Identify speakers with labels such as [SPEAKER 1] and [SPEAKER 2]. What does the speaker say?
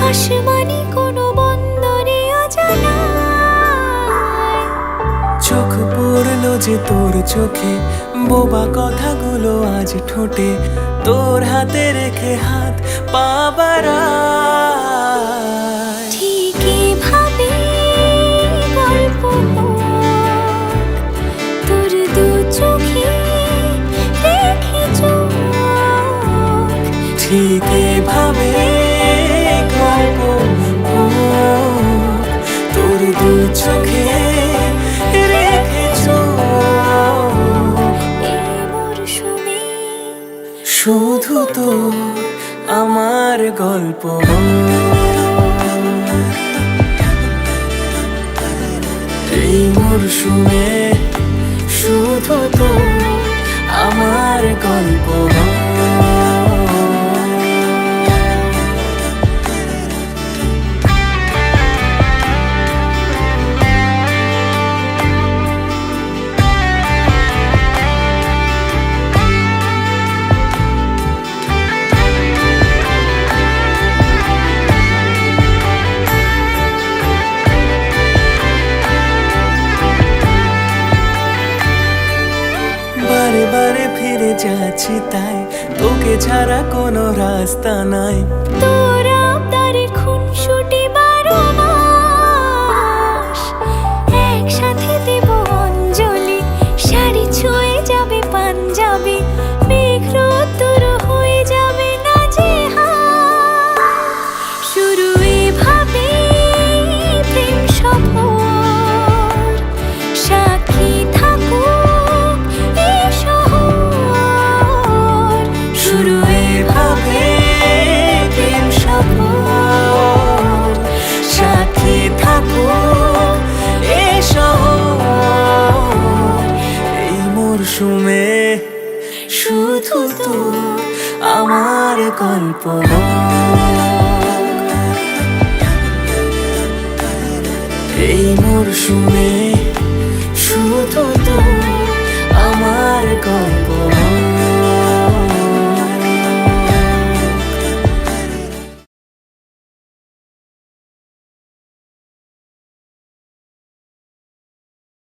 [SPEAKER 1] আসমানি কোনো বন্দরে অজানায়
[SPEAKER 2] চোখ পড়লো যে তোর চোখে, বোবা কথাগুলো আজ ঠোঁটে, তোর হাতে রেখে হাত পা বাড়ায়।
[SPEAKER 1] ঠিক এভাবে গল্প হোক, তোর দু চোখে রেখে চোখ।
[SPEAKER 2] ঠিক এভাবে গল্প হোক, তোর দু চোখে রেখে চোখ।
[SPEAKER 1] এই মরশুমে
[SPEAKER 2] শুধু তো আমার গল্প হোক। এই মরশুমে শুধু তো আমার গল্প হোক। বারে বারে ফিরে যাচ্ছি তাই, তোকে ছাড়া কোনো রাস্তা নাই।
[SPEAKER 1] তোর আবদারে খুনসুটি 12 মাস, একসাথে দেব অঞ্জলি, শাড়ি ছুঁয়ে যাবে পাঞ্জাবি, মেঘ রোদ্দুর হয়ে যাবে নাজেহাল। শুরু এভাবে প্রেম সফর, সাক্ষী থাকুক এই শহর।
[SPEAKER 2] শুরু এভাবে প্রেম সফর, সাথী থাকুক এ শহর। এই মরশুমে শুধু তো আমার গল্প হোক। এই মরশুমে